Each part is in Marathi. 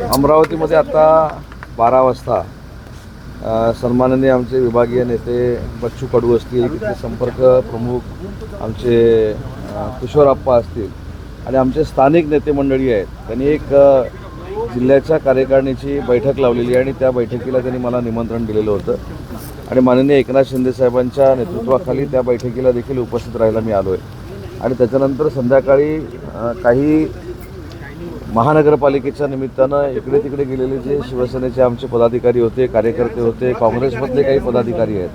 अमरावतीमध्ये आता 12 वाजता सन्माननीय आमचे विभागीय नेते बच्चू कडू असतील, तिथले संपर्क प्रमुख आमचे किशोरप्पा असतील आणि आमचे स्थानिक नेते मंडळी आहेत, त्यांनी एक जिल्ह्याच्या कार्यकारिणीची बैठक लावलेली आहे आणि त्या बैठकीला त्यांनी मला निमंत्रण दिलेलं होतं आणि माननीय एकनाथ शिंदे साहेबांच्या नेतृत्वाखाली त्या बैठकीला देखील उपस्थित राहायला मी आलो आहे आणि त्याच्यानंतर संध्याकाळी काही महानगरपालिकेच्या निमित्तानं इकडे तिकडे गेलेले जे शिवसेनेचे आमचे पदाधिकारी होते, कार्यकर्ते होते, काँग्रेसमधले काही पदाधिकारी आहेत,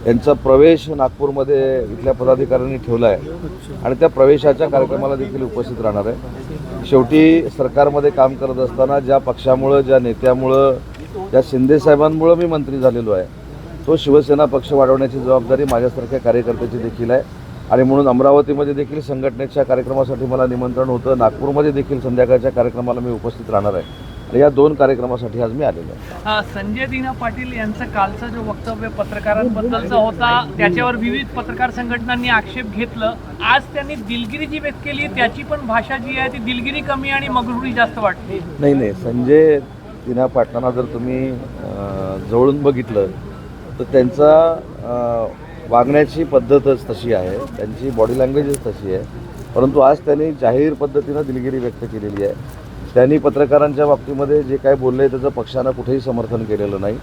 त्यांचा प्रवेश नागपूरमध्ये इथल्या पदाधिकाऱ्यांनी ठेवला आहे आणि त्या प्रवेशाच्या कार्यक्रमाला देखील उपस्थित राहणार आहे। शेवटी सरकारमध्ये काम करत असताना ज्या पक्षामुळं, ज्या नेत्यामुळं, ज्या शिंदे साहेबांमुळं मी मंत्री झालेलो आहे, तो शिवसेना पक्ष वाढवण्याची जबाबदारी माझ्यासारख्या कार्यकर्त्याची देखील आहे आणि म्हणून अमरावतीमध्ये देखील संघटनेच्या कार्यक्रमासाठी मला निमंत्रण होतं, नागपूरमध्ये देखील संध्याकाळच्या कार्यक्रमाला मी उपस्थित राहणार आहे आणि या 2 कार्यक्रमासाठी आज मी आलेलो आहे। संजय दिना पाटील यांचं कालचं जो वक्तव्य पत्रकारांबद्दलचा होता त्याच्यावर विविध पत्रकार संघटनांनी आक्षेप घेतलं। आज त्यांनी दिलगिरी जी व्यक्त केली त्याची पण भाषा जी आहे ती दिलगिरी कमी आणि मगरुरी जास्त वाटते। नाही, संजय दिना पाटलांना जर तुम्ही जवळून बघितलं तर त्यांचा वागण्याची पद्धतच तशी आहे, त्यांची बॉडी लँग्वेजच तशी आहे, परंतु आज त्यांनी जाहीर पद्धतीनं दिलगिरी व्यक्त केलेली आहे। त्यांनी पत्रकारांच्या बाबतीमध्ये जे काय बोलले त्याचं पक्षानं कुठेही समर्थन केलेलं नाही,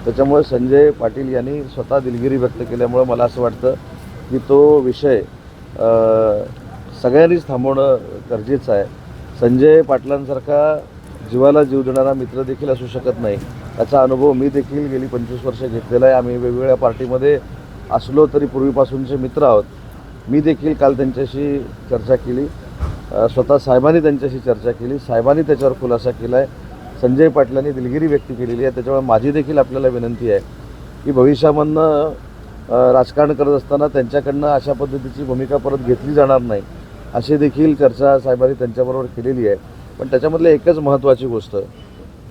त्याच्यामुळे संजय पाटील यांनी स्वतः दिलगिरी व्यक्त केल्यामुळं मला असं वाटतं की तो विषय सगळ्यांनीच थांबवणं गरजेचं आहे। संजय पाटलांसारखा जीवाला जीव देणारा मित्र देखील असू शकत नाही, त्याचा अनुभव मी देखील गेली 25 वर्ष घेतलेला आहे। आम्ही वेगवेगळ्या पार्टीमध्ये असलो तरी पूर्वीपासूनचे मित्र आहोत। मी देखील काल त्यांच्याशी चर्चा केली, स्वतः साहेबांनी त्यांच्याशी चर्चा केली, साहेबांनी त्याच्यावर खुलासा केला आहे, संजय पाटलांनी दिलगिरी व्यक्त केलेली आहे। त्याच्यामुळे माझी देखील आपल्याला विनंती आहे की भविष्यामधनं राजकारण करत असताना त्यांच्याकडनं अशा पद्धतीची भूमिका परत घेतली जाणार नाही, अशी देखील चर्चा साहेबांनी त्यांच्याबरोबर केलेली आहे। पण त्याच्यामधलं एकच महत्त्वाची गोष्ट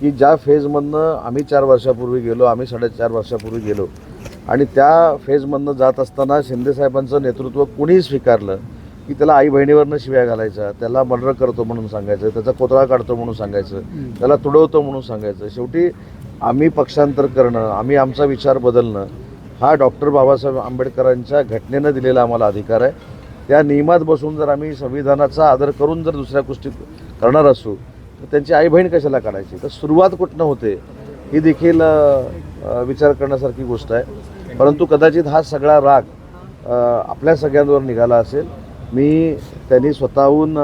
की ज्या फेजमधनं आम्ही 4 वर्षापूर्वी गेलो, आम्ही 4.5 वर्षापूर्वी गेलो आणि त्या फेजमधनं जात असताना शिंदेसाहेबांचं नेतृत्व कुणीही स्वीकारलं की त्याला आई बहिणीवरनं शिव्या घालायच्या, त्याला मर्डर करतो म्हणून सांगायचं, त्याचा कोतळा काढतो म्हणून सांगायचं, त्याला तुडवतो म्हणून सांगायचं। शेवटी आम्ही पक्षांतर करणं, आम्ही आमचा विचार बदलणं हा डॉक्टर बाबासाहेब आंबेडकरांच्या घटनेनं दिलेला आम्हाला अधिकार आहे। त्या नियमात बसून जर आम्ही संविधानाचा आदर करून जर दुसऱ्या गोष्टी करणार असू तर त्यांची आई बहीण कशाला काढायची? तर सुरुवात कुठनं होते ही देखील विचार करण्यासारखी गोष्ट आहे, परंतु कदाचित हा सगळा राग आपल्या सगळ्यांवर निघाला असेल। त्यांनी स्वतःहून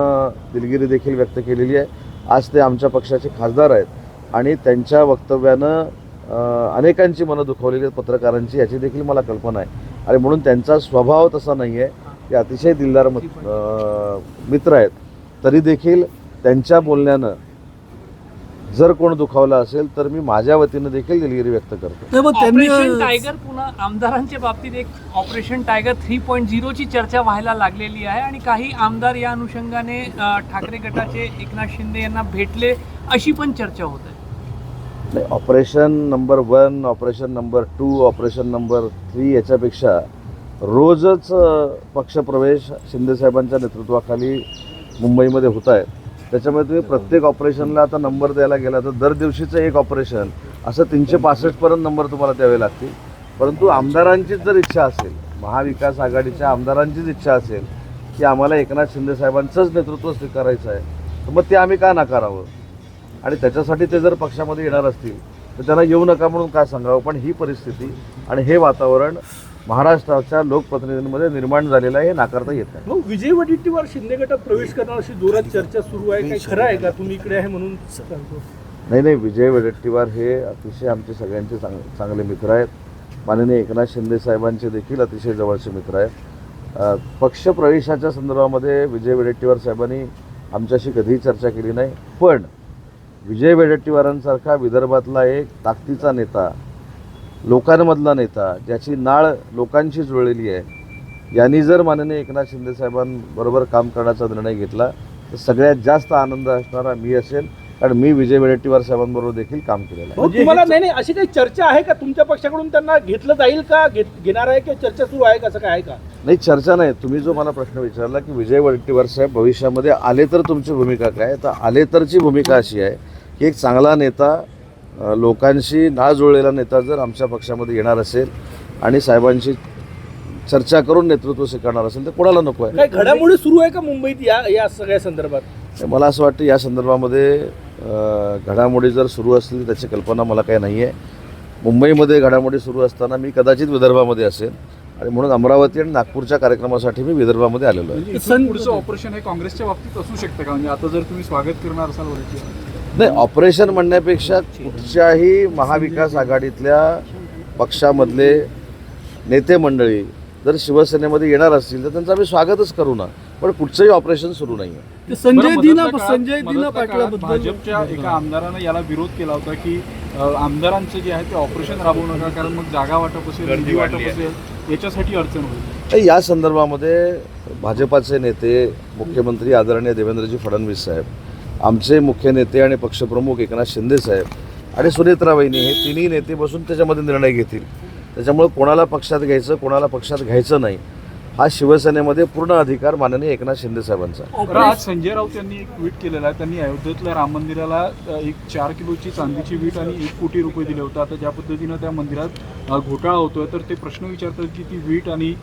दिलगिरी देखील व्यक्त केलेली आहे। आज ते आमच्या पक्षाचे खासदार आहेत आणि त्यांच्या वक्तव्यानं अनेकांची मनं दुखावलेली आहेत, पत्रकारांची, याची देखील मला कल्पना आहे आणि म्हणून त्यांचा स्वभाव तसा नाही आहे, ते अतिशय दिलदार मित्र आहेत, तरी देखील त्यांच्या बोलण्यानं जर कोण दुखावला असेल तर मी माझ्या वतीनं देखील दिलगिरी व्यक्त करतो। ऑपरेशन टायगर पुन्हा आमदारांच्या बाबतीत एक ऑपरेशन टायगर 3.0 ची चर्चा व्हायला लागलेली आहे आणि काही आमदार या अनुषंगाने ठाकरे गटाचे एकनाथ शिंदे यांना भेटले अशी पण चर्चा होत आहे। नाही, operation number 1, operation number 2, operation number 3 याच्यापेक्षा रोजच पक्षप्रवेश शिंदेसाहेबांच्या नेतृत्वाखाली मुंबईमध्ये होत आहे। त्याच्यामुळे तुम्ही प्रत्येक ऑपरेशनला आता नंबर द्यायला गेला तर दर दिवशीचं एक ऑपरेशन असं 365पर्यंत नंबर तुम्हाला द्यावे लागतील, परंतु आमदारांचीच जर इच्छा असेल, महाविकास आघाडीच्या आमदारांचीच इच्छा असेल की आम्हाला एकनाथ शिंदे साहेबांचंच नेतृत्व स्वीकारायचं आहे तर मग ते आम्ही का नाकारावं आणि त्याच्यासाठी ते जर पक्षामध्ये येणार असतील तर त्यांना येऊ नका म्हणून काय सांगावं। पण ही परिस्थिती आणि हे वातावरण महाराष्ट्राच्या लोकप्रतिनिधींमध्ये निर्माण झालेलं आहे, हे नाकारता येत नाही। मग विजय वडेट्टीवार शिंदे गटात प्रवेश करणार अशी जोरात चर्चा सुरू आहे, काय खरं आहे का? तुम्ही इकडे आहे म्हणून सांगतो। नाही, विजय वडेट्टीवार हे अतिशय आमचे सगळ्यांचे चांगले मित्र आहेत, माननीय एकनाथ शिंदे साहेबांचे देखील अतिशय जवळचे मित्र आहेत। पक्षप्रवेशाच्या संदर्भामध्ये विजय वडेट्टीवार साहेबांनी आमच्याशी कधीही चर्चा केली नाही, पण विजय वडेट्टीवारांसारखा विदर्भातला एक ताकदीचा नेता, लोकांमधला नेता, ज्याची नाळ लोकांशी जुळलेली आहे, यांनी जर माननीय एकनाथ शिंदे साहेबांबरोबर काम करण्याचा निर्णय घेतला तर सगळ्यात जास्त आनंद असणारा मी असेल, कारण मी विजय वडेट्टीवार साहेबांबरोबर देखील काम केलेलं आहे। तुम्हाला नाही अशी काही चर्चा आहे का तुमच्या पक्षाकडून त्यांना घेतलं जाईल का, घेणार आहे की चर्चा सुरू आहे, कसं काय आहे का? नाही, चर्चा नाही। तुम्ही जो मला प्रश्न विचारला की विजय वडेट्टीवार साहेब भविष्यामध्ये आले तर तुमची भूमिका काय, तर आले तरची भूमिका अशी आहे की एक चांगला नेता, लोकांशी ना जुळलेला नेता जर आमच्या पक्षामध्ये येणार असेल आणि साहेबांशी चर्चा करून नेतृत्व स्वीकारणार असेल तर कोणाला नको आहे. काही घडामोडी सुरू आहे का मुंबईत या सगळ्या संदर्भात? मला असं वाटतं या संदर्भामध्ये घडामोडी जर सुरू असतील त्याची कल्पना मला काही नाही आहे. मुंबईमध्ये घडामोडी सुरू असताना मी कदाचित विदर्भामध्ये असेल आणि म्हणून अमरावती आणि नागपूरच्या कार्यक्रमासाठी मी विदर्भामध्ये आलेलो आहे. इथून पुढचं ऑपरेशन हे काँग्रेसच्या बाबतीत असू शकतं का? म्हणजे आता जर तुम्ही स्वागत करणार असाल वरती, नाही, ऑपरेशन म्हणण्यापेक्षा कुठच्याही महाविकास आघाडीतल्या पक्षामधले नेते मंडळी जर शिवसेनेमध्ये येणार असतील तर त्यांचं आम्ही स्वागतच करू ना, पण कुठचंही ऑपरेशन सुरू नाही आहे. संजय दिना पाटलाबद्दल भाजपच्या एका आमदारानं याला विरोध केला होता की आमदारांचं जे आहे ते ऑपरेशन राबवू नका, कारण मग जागा वाटप असेल, निधी वाटप असेल, याच्यासाठी अडचण होईल. तर या संदर्भामध्ये भाजपाचे नेते, मुख्यमंत्री आदरणीय देवेंद्रजी फडणवीस साहेब, आमचे मुख्य नेते आणि पक्षप्रमुख एकनाथ शिंदे साहेब आणि सुनेत्रा वहिनी हे तिन्ही नेते बसून त्याच्यामध्ये निर्णय घेतील. त्याच्यामुळे कोणाला पक्षात घ्यायचं, कोणाला पक्षात घ्यायचं नाही, हा शिवसेनेमध्ये पूर्ण अधिकार माननीय एकनाथ शिंदे साहेबांचा. आज संजय राऊत यांनी एक ट्विट केलेलं आहे. त्यांनी अयोध्येतल्या राम मंदिराला एक 4 किलोची चांदीची वीट आणि 1 कोटी रुपये दिले होते. आता ज्या पद्धतीनं त्या मंदिरात घोटाळा होतोय तर ते प्रश्न विचारतात की ती वीट आणि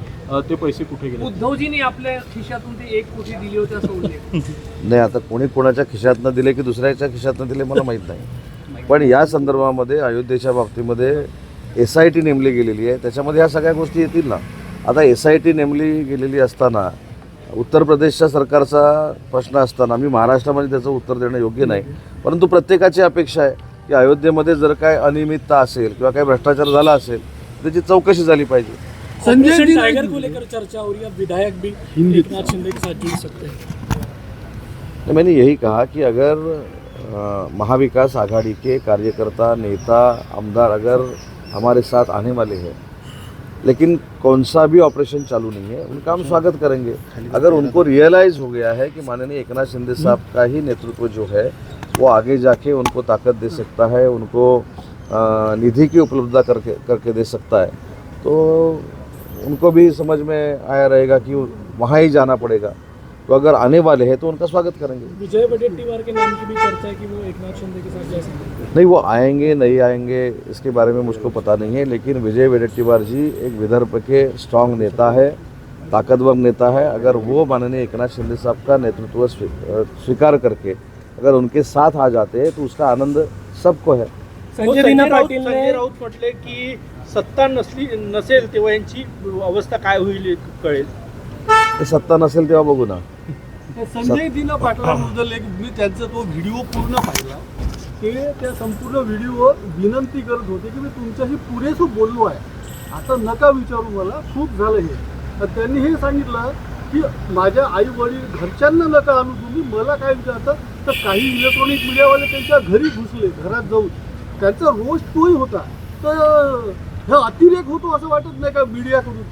ते पैसे कुठे गेले. उद्धवजींनी आपल्या खिशातून ते 1 कोटी दिली होती असं उल्लेख. नाही, आता कोणी कोणाच्या खिशातनं दिले की दुसऱ्याच्या खिशातनं दिले मला माहीत नाही, पण या संदर्भामध्ये अयोध्येच्या बाबतीमध्ये SIT नेमली गेलेली आहे, त्याच्यामध्ये ह्या सगळ्या गोष्टी येतील ना. आता SIT नेमली गेलेली असताना उत्तर प्रदेशच्या सरकारचा प्रश्न असताना मी महाराष्ट्रामध्ये त्याचं उत्तर देणं योग्य नाही, परंतु प्रत्येकाची अपेक्षा आहे की अयोध्येमध्ये जर काय अनियमितता असेल किंवा काही भ्रष्टाचार झाला असेल त्याची चौकशी झाली पाहिजे. संजय टाइगर को लेकर चर्चा हो रही है, विधायक भी एकनाथ शिंदे के साथ जुड़ सकते हैं. मैंने यही कहा कि अगर महाविकास आघाड़ी के कार्यकर्ता, नेता, आमदार अगर हमारे साथ आने वाले हैं लेकिन कौन सा भी ऑपरेशन चालू नहीं है, उनका हम स्वागत करेंगे. अगर उनको रियलाइज़ हो गया है कि माननीय एकनाथ शिंदे साहब का ही नेतृत्व जो है वो आगे जाके उनको ताकत दे सकता है, उनको निधि की उपलब्धता करके दे सकता है, तो उनको भी समझ में आया रहेगा कि वहाँ ही जाना पड़ेगा. तो अगर आने वाले हैं तो उनका स्वागत करेंगे. विजय वडेट्टीवार के नाम की भी चर्चा है कि वो एकनाथ शिंदे के साथ जा सकते हैं. नहीं, वो आएंगे नहीं आएंगे इसके बारे में मुझको पता नहीं है, लेकिन विजय वडेट्टीवार जी एक विदर्भ के स्ट्रांग नेता है, ताकतवर नेता है. अगर वो माननीय एकनाथ शिंदे साहब का नेतृत्व स्वीकार करके अगर उनके साथ आ जाते हैं तो उसका आनंद सबको है. संजय राऊत म्हटले की सत्ता नसेल तेव्हा यांची अवस्था काय होईल कळेल. ते सत्ता नसेल तेव्हा बघू ना. संजय दिना पाटलांबद्दल एक मी त्यांचा तो व्हिडिओ पूर्ण पाहिला. ते त्या संपूर्ण व्हिडिओ विनंती करत होते की मी तुमच्याशी पुरेसं बोललो आहे, आता नका विचारू, मला खूप झालं हे. तर त्यांनी हे सांगितलं की माझ्या आई वडील घरच्यांना नका आणू तुम्ही, मला काय विचारतं. तर काही इलेक्ट्रॉनिक मीडियावाले त्यांच्या घरी घुसले, घरात जाऊन त्यांचा रोज तोही होता. तर हा अतिरेक होतो असं वाटत नाही का मीडियाकडून?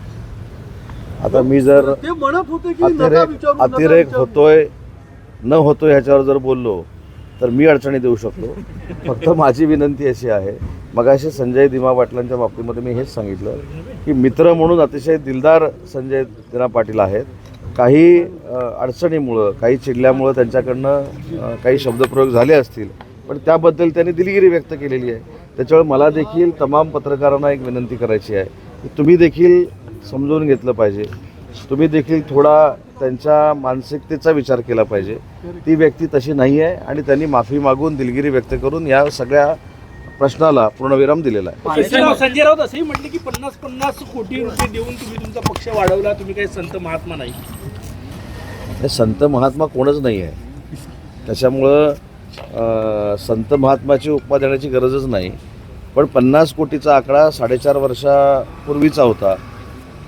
आता मी जर ते म्हणत होते की नका विचारू, नका अतिरेक विचारू. होतोय न होतोय ह्याच्यावर जर बोललो तर मी अडचणी देऊ शकतो. फक्त माझी विनंती अशी आहे, मगाशी संजय दिमा पाटलांच्या बाबतीमध्ये मी हेच सांगितलं की मित्र म्हणून अतिशय दिलदार संजय दिना पाटील आहेत. काही अडचणीमुळं, काही चिडल्यामुळं त्यांच्याकडनं काही शब्दप्रयोग झाले असतील, पण त्याबद्दल त्यांनी दिलगिरी व्यक्त केलेली आहे. त्याच्यामुळे मला देखील तमाम पत्रकारांना एक विनंती करायची आहे की तुम्ही देखील समजून घेतलं पाहिजे, तुम्ही देखील थोडा त्यांच्या मानसिकतेचा विचार केला पाहिजे. ती व्यक्ती तशी नाही आहे आणि त्यांनी माफी मागून दिलगिरी व्यक्त करून या सगळ्या प्रश्नाला पूर्णविराम दिलेला आहे. संजय राऊत असंही म्हटले की 50-50 कोटी रुपये देऊन तुम्ही तुमचा पक्ष वाढवला, तुम्ही काही संत महात्मा नाही. हे संत महात्मा कोणच नाही आहे, त्याच्यामुळं संत महात्माची उपमा देण्याची गरजच नाही. पण 50 कोटीचा आकडा 4.5 वर्षापूर्वीचा होता,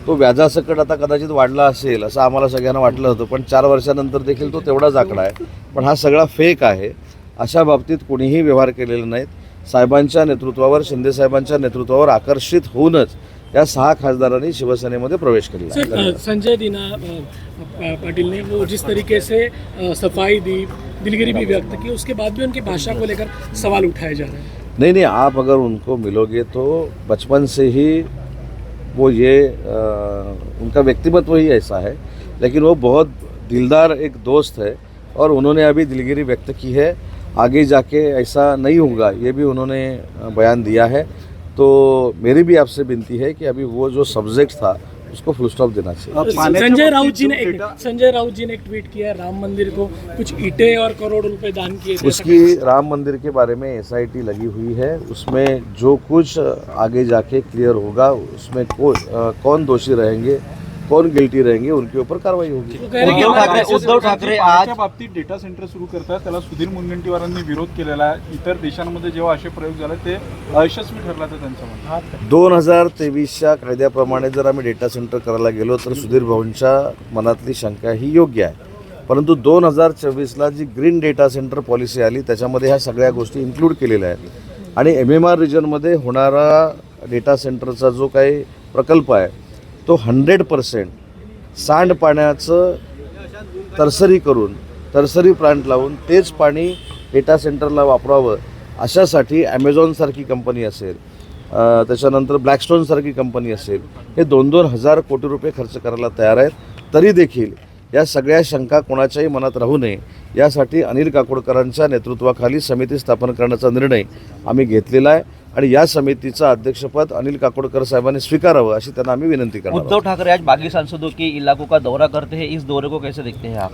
तो व्याजासकट आता कदाचित वाढला असेल असं आम्हाला सगळ्यांना वाटलं होतं, पण 4 वर्षानंतर देखील तो तेवढाच आकडा आहे. पण हा सगळा फेक आहे, अशा बाबतीत कोणीही व्यवहार केलेले नाहीत. साहेबांच्या नेतृत्वावर, शिंदे साहेबांच्या नेतृत्वावर आकर्षित होऊनच या 6 खासदारांनी शिवसेनेमध्ये प्रवेश केला. सर, संजय दिना पाटिल ने वो जिस तरीके से सफाई दी, दिलगिरी भी व्यक्त की, उसके बाद भी उनकी भाषा को लेकर सवाल उठाए जा रहे हैं. नहीं, आप अगर उनको मिलोगे तो बचपन से ही वो ये उनका व्यक्तिमत्व ही ऐसा है, लेकिन वो बहुत दिलदार एक दोस्त है और उन्होंने अभी दिलगिरी व्यक्त की है. आगे जाके ऐसा नहीं होगा, ये भी उन्होंने बयान दिया है। तो मेरी भी आपसे विनती है कि अभी वो जो सब्जेक्ट था उसको फुल स्टॉप देना चाहिए। संजय राउत जी ने एक ट्वीट किया है, राम मंदिर को कुछ ईंटें और करोड़ रुपए दान किए थे। उसकी राम मंदिर के बारे में SIT लगी हुई है, उसमें जो कुछ आगे जाके क्लियर होगा उसमें कौन दोषी रहेंगे, कौन गिल्टी रहेंगे, उनके ऊपर कार्रवाई होगी। उद्धव ठाकरे आज पाण्याच्या बाबतीत डेटा सेंटर सुरू करतात, त्याला सुधीर मुनगंटीवारांनी विरोध केलेला आहे। इतर देशांमध्ये जेव्हा असे प्रयोग झाले ते अयशस्वी ठरला तर त्यांचं म्हणणं 2023च्या कायद्याप्रमाणे जर आम्ही डेटा सेंटर करायला गेलो तर सुधीर भाऊंच्या मनातली शंका ही योग्य आहे, परंतु 2024ला जी ग्रीन डेटा सेंटर पॉलिसी आली त्याच्यामध्ये ह्या सगळ्या गोष्टी इन्क्लूड केलेल्या आहेत आणि MMR रिजनमध्ये होणारा डेटा सेंटरचा जो काही प्रकल्प आहे तो 100% सांडपाण्याचं तरसरी करून तरसरी प्लांट लावून तेच पाणी डेटा सेंटरला वापरावं अशासाठी ॲमेझॉनसारखी कंपनी असेल, त्याच्यानंतर ब्लॅकस्टोनसारखी कंपनी असेल, हे 2-2 हजार कोटी रुपये खर्च करायला तयार आहेत। तरी देखील या सगळ्या शंका कोणाच्याही मनात राहू नये यासाठी अनिल काकोडकरांच्या नेतृत्वाखाली समिती स्थापन करण्याचा निर्णय आम्ही घेतलेला आहे आणि या समितीचं अध्यक्षपद अनिल काकोडकर साहेबांनी स्वीकारावं अशी त्यांना आम्ही विनंती करणार आहोत। उद्धव ठाकरे आज बागी सांसदों के इलाकों का दौरा करते हैं, इस दौरे को कैसे देखते हैं आप?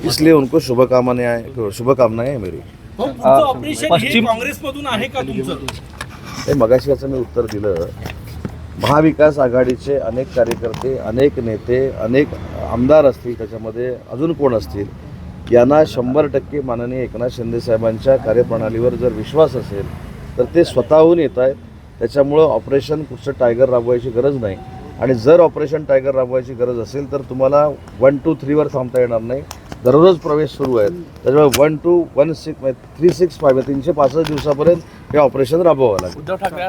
इसलिए उनको शुभकामनाएं हैं मेरी। पश्चिम काँग्रेसमधून आहे का तुमचं? हे मगाशी याचं मी उत्तर दिलं। महाविकास आघाडीचे अनेक कार्यकर्ते, अनेक नेते, अनेक आमदार असतील, त्याच्यामध्ये अजून कोण असतील, यांना 100% माननीय एकनाथ शिंदे साहेबांच्या कार्यप्रणालीवर जर विश्वास असेल तर ते स्वतःहून येत आहेत। त्याच्यामुळं ऑपरेशन कुठचं टायगर राबवायची गरज नाही आणि जर ऑपरेशन टायगर राबवायची गरज असेल तर तुम्हाला 1, 2, 3वर थांबता येणार नाही। दररोज प्रवेश सुरू आहेत, त्याच्यामुळे 1, 2, 1, 6, 365 365 दिवसापर्यंत हे ऑपरेशन राबवावं लागेल। उद्धव ठाकरे